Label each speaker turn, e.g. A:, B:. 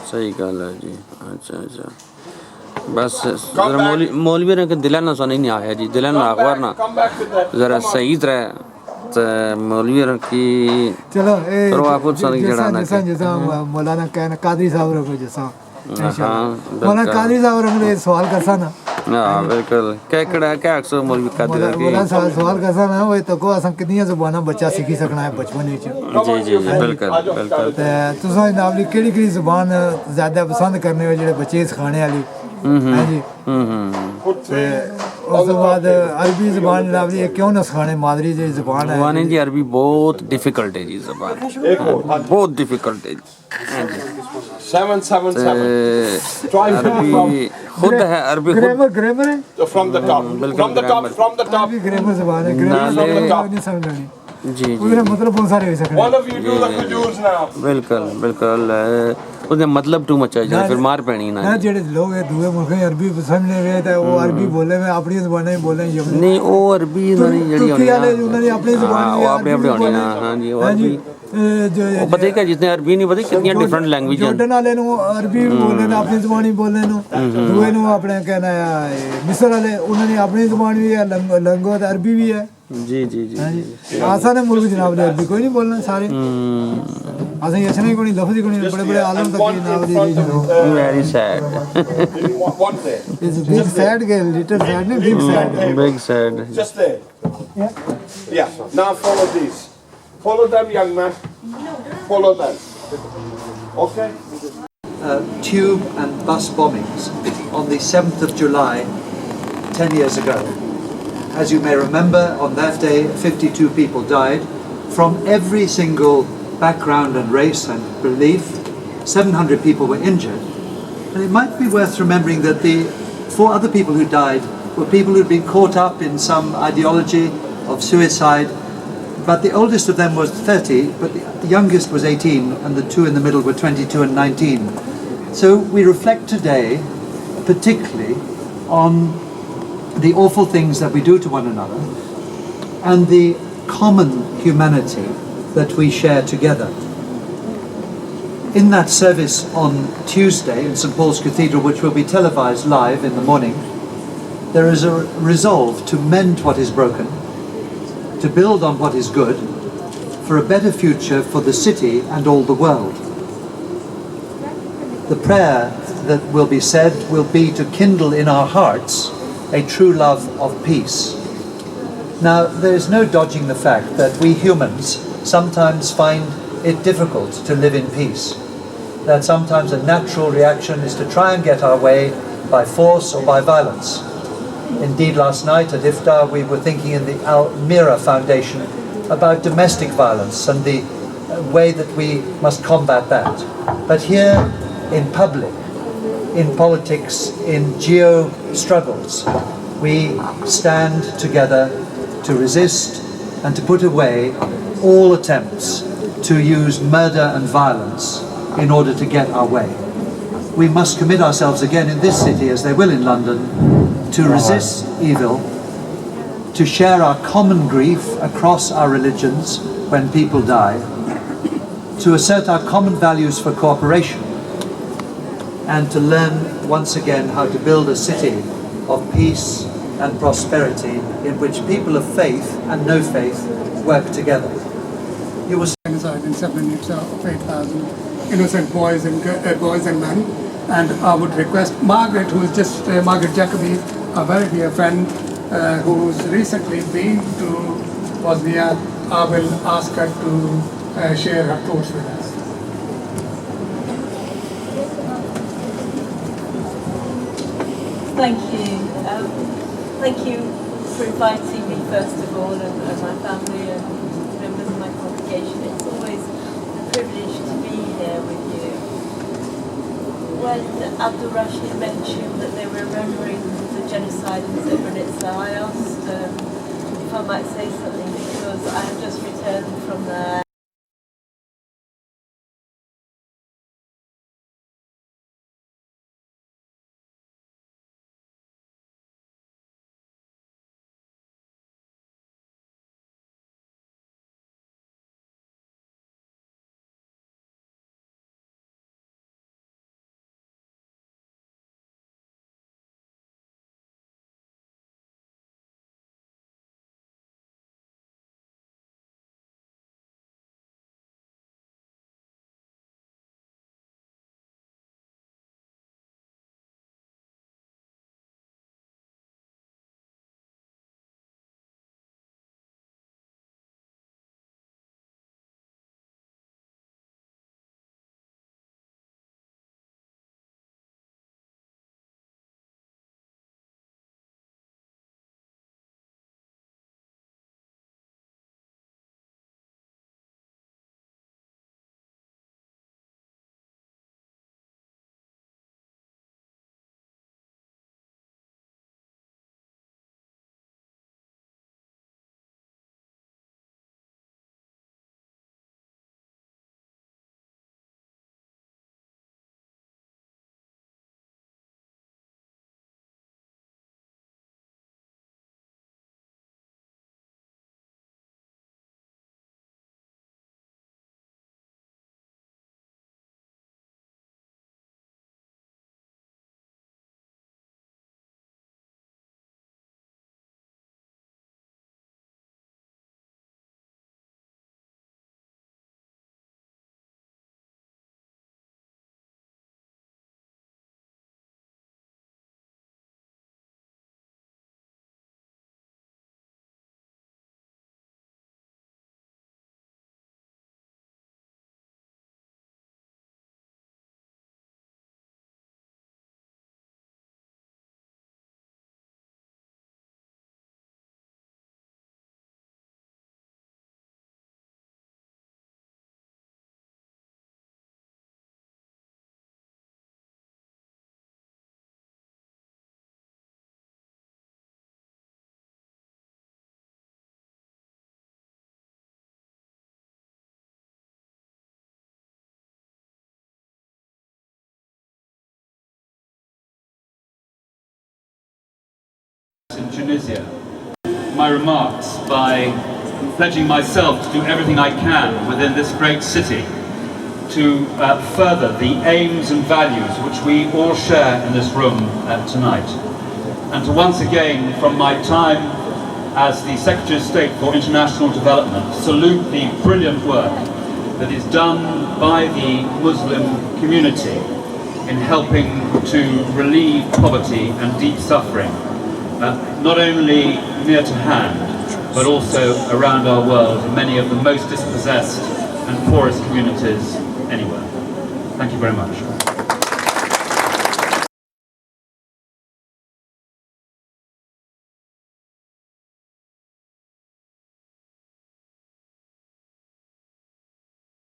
A: सही गल है जी। अच्छा अच्छा बस जरा मौलवी ने दिला ना सुन नहीं आया जी दिला ना अखबार ना जरा सही तरह तो मौलवी की
B: चलो
A: फिर आप सुन जड़ा ना
B: जैसा मौलाना कहना कादरी साहब रखो जैसा मौलाना कादरी साहब रखो सवाल करसा ना
A: हाँ बिल्कुल क्या अक्सर मौलवी कादरी की
B: मौलाना साहब सवाल करसा ना वो तो को असन कितनी ज़ुबाना बच्चा सीखी सकना है बचपन में
A: जी जी जी बिल्कुल बिल्कुल
B: तुसा नावली केड़ी ज़ुबान ज़्यादा पसंद करने हो जेड़े बच्चे सिखाने वाली हां जी उस बाद अरबी ज़ुबान नावली क्यों ना सिखाने मादरी जी ज़ुबान है
A: वानी जी अरबी बहुत डिफिकल्ट है जी ज़बान बहुत डिफिकल्ट है
C: 777
A: अरबी खुद है अरबी
B: ग्रामर है
C: from the top
B: अरबी ग्रामर ज़बान है ग्रामर नहीं समझनी
A: जी
B: उसका मतलब बहुत सारे हो सकते हैं
C: one of you do the kujurs now
A: बिल्कुल बिल्कुल उसने मतलब टू मच है फिर मार पैनी ना
B: जेड़े लोग है दूसरे मुल्क में अरबी समझने वे तो वो अरबी बोले में अपनी ज़बान में बोले
A: नहीं वो अरबी जड़ी होनी है
B: उन्होंने अपनी ज़बान में
A: अपने अपने होनी ना हां जी वो अरबी वो पता क्या जितने अरबी नहीं पता कितनी डिफरेंट लैंग्वेज हैं
B: जोर्डन वाले नु अरबी बोलने ना अपनी ज़बान ही बोलने नु दूसरे नु अपने कहना है मिस्र वाले उन्होंने अपनी ज़बान भी है लंगोट अरबी भी है
A: जी जी जी
B: आसान है मुल्क जनाब ने अरबी कोई नहीं बोलना सारे आसान ऐसा नहीं कोई लफ्ज़ ही कोई बड़े बड़े आलम तक जनाब दी
A: very sad
C: one day
B: it's big sad के लिटिल सैड नहीं big sad
C: just there yeah now follow them young man follow them okay
D: tube and bus bombings on the 7th of July 10 years ago. As you may remember, on that day 52 people died from every single background and race and belief. 700 people were injured. And it might be worth remembering that the 4 other people who died were people who'd been caught up in some ideology of suicide. But the oldest of them was 30, but the youngest was 18, and the 2 in the middle were 22 and 19. So we reflect today particularly on the awful things that we do to one another and the common humanity that we share together. In that service on Tuesday in St Paul's Cathedral, which will be televised live in the morning, there is a resolve to mend what is broken, to build on what is good, for a better future for the city and all the world. The prayer that will be said will be to kindle in our hearts a true love of peace. Now, there is no dodging the fact that we humans sometimes find it difficult to live in peace. That sometimes a natural reaction is to try and get our way by force or by violence. Indeed, last night at Iftar we were thinking in the Al-Mira Foundation about domestic violence and the way that we must combat that. But here in public, in politics, in geo-struggles, we stand together to resist and to put away all attempts to use murder and violence in order to get our way. We must commit ourselves again in this city, as they will in London, to resist evil, to share our common grief across our religions when people die, to assert our common values for cooperation, and to learn once again how to build a city of peace and prosperity in which people of faith and no faith work together. You will
E: genocide in Srebrenica of 8,000 innocent boys and men, and I would request Margaret, who is just Margaret Jacobi, a very dear friend, who's recently been to Bosnia I will ask her to share her thoughts with us.
F: Thank you. Thank you for inviting me first of all, and my family and members of my congregation. It's always a privilege to be here with you. When Abdul Rashid mentioned that they were remembering the genocide in Srebrenica, I asked if I might say something because I have just returned from there.
G: In Tunisia, my remarks by pledging myself to do everything I can within this great city to further the aims and values which we all share in this room tonight, and to once again, from my time as the Secretary of State for International Development, salute the brilliant work that is done by the Muslim community in helping to relieve poverty and deep suffering, not only near to hand, but also around our world in many of the most dispossessed and poorest communities anywhere. Thank you very much.